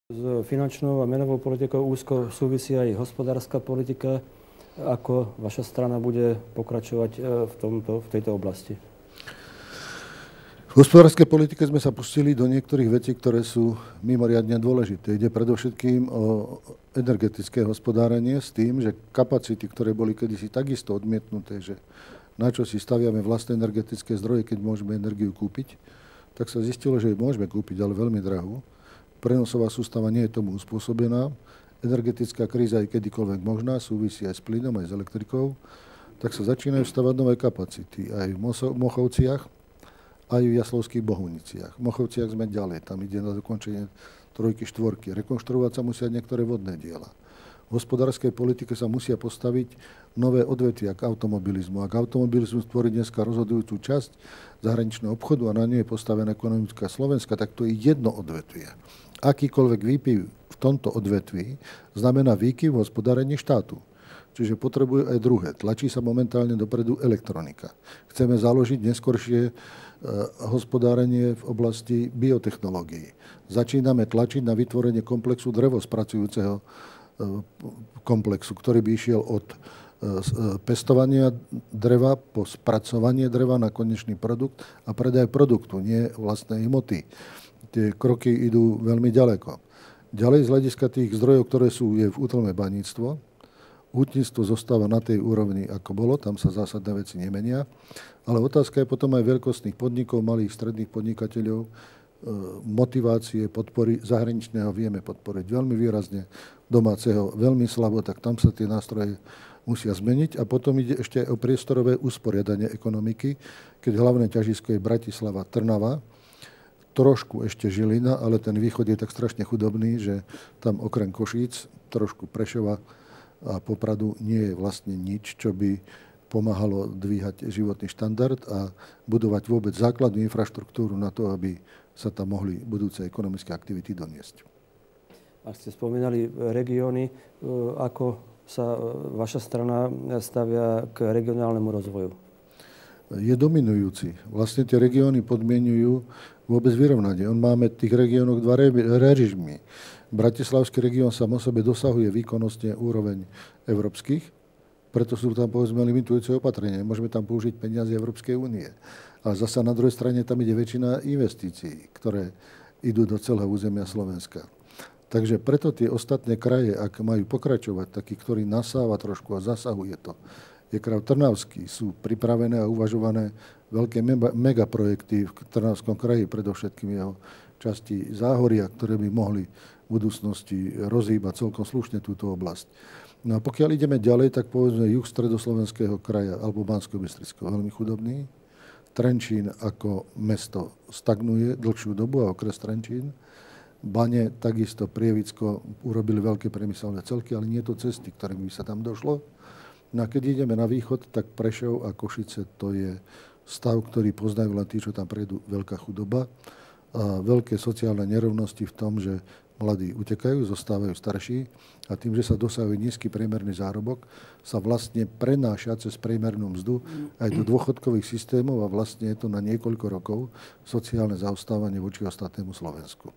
S finančnou a menovou politikou úzko súvisí aj hospodárska politika. Ako vaša strana bude pokračovať v tejto oblasti? V hospodárskej politike sme sa pustili do niektorých vecí, ktoré sú mimoriadne dôležité. Ide predovšetkým o energetické hospodárenie s tým, že kapacity, ktoré boli kedysi takisto odmietnuté, že na čo si staviame vlastné energetické zdroje, keď môžeme energiu kúpiť, tak sa zistilo, že ju môžeme kúpiť, ale veľmi drahú. Prenosová sústava nie je tomu uspôsobená. Energetická kríza je kedykoľvek možná, súvisí aj s plynom, aj s elektrikou. Tak sa začínajú stavať nové kapacity aj v Mochovciach, aj v Jaslovských Bohuniciach. V Mochovciach sme ďalej, tam ide na dokončenie trojky, štvorky. Rekonštruovať sa musia niektoré vodné diela. V hospodárskej politike sa musia postaviť nové odvetvia k automobilizmu. Ak automobilizmus tvorí dneska rozhodujúcu časť zahraničného obchodu a na nej je postavená ekonomická Slovenska, tak to je jedno odvetvie. Akýkoľvek výkyv v tomto odvetví znamená výkyv v hospodárení štátu. Čiže potrebujú aj druhé. Tlačí sa momentálne dopredu elektronika. Chceme založiť neskoršie hospodárenie v oblasti biotechnológií. Začíname tlačiť na vytvorenie komplexu drevospracujúceho komplexu, ktorý by išiel od pestovania dreva po spracovanie dreva na konečný produkt a predaj produktu, nie vlastnej hmoty. Tie kroky idú veľmi ďaleko. Ďalej z hľadiska tých zdrojov, ktoré sú, je v útlme baníctvo. Hutníctvo zostáva na tej úrovni, ako bolo, tam sa zásadné veci nemenia. Ale otázka je potom aj veľkostných podnikov, malých, stredných podnikateľov, motivácie, podpory zahraničného vieme podporiť veľmi výrazne, domáceho veľmi slabo, tak tam sa tie nástroje musia zmeniť. A potom ide ešte aj o priestorové usporiadanie ekonomiky, keď hlavné ťažisko je Bratislava, Trnava, trošku ešte Žilina, ale ten východ je tak strašne chudobný, že tam okrem Košíc, trošku Prešova a Popradu nie je vlastne nič, čo by pomáhalo dvíhať životný štandard a budovať vôbec základnú infraštruktúru na to, aby sa tam mohli budúce ekonomické aktivity doniesť. Ak ste spomínali regióny, ako sa vaša strana stavia k regionálnemu rozvoju? Je dominujúci. Vlastne tie regióny podmienujú vôbec vyrovnanie. Máme v tých regiónoch dva režimy. Bratislavský región sám o sebe dosahuje výkonnostne úroveň európskych, preto sú tam povedzme limitujúce opatrenia. Môžeme tam použiť peniaze Európskej únie. Ale zasa na druhej strane tam ide väčšina investícií, ktoré idú do celého územia Slovenska. Takže preto tie ostatné kraje, ak majú pokračovať, takí, ktorí nasáva trošku a zasahuje to, je kraj Trnavský. Sú pripravené a uvažované veľké megaprojekty v Trnavskom kraji, predovšetkým jeho časti Záhoria, ktoré by mohli v budúcnosti rozhýbať celkom slušne túto oblasť. No a pokiaľ ideme ďalej, tak povedzme juh stredoslovenského kraja alebo Banskobystrického, veľmi chudobný. Trenčín ako mesto stagnuje dlhšiu dobu a okres Trenčín. Bane, takisto Prievicko urobili veľké priemyselné celky, ale nie je to cesty, ktorým by sa tam došlo. No a keď ideme na východ, tak Prešov a Košice to je stav, ktorý poznajú len tí, čo tam prejdú, veľká chudoba a veľké sociálne nerovnosti v tom, že mladí utekajú, zostávajú starší a tým, že sa dosahuje nízky priemerný zárobok, sa vlastne prenáša cez priemernú mzdu aj do dôchodkových systémov a vlastne je to na niekoľko rokov sociálne zaostávanie voči ostatnému Slovensku.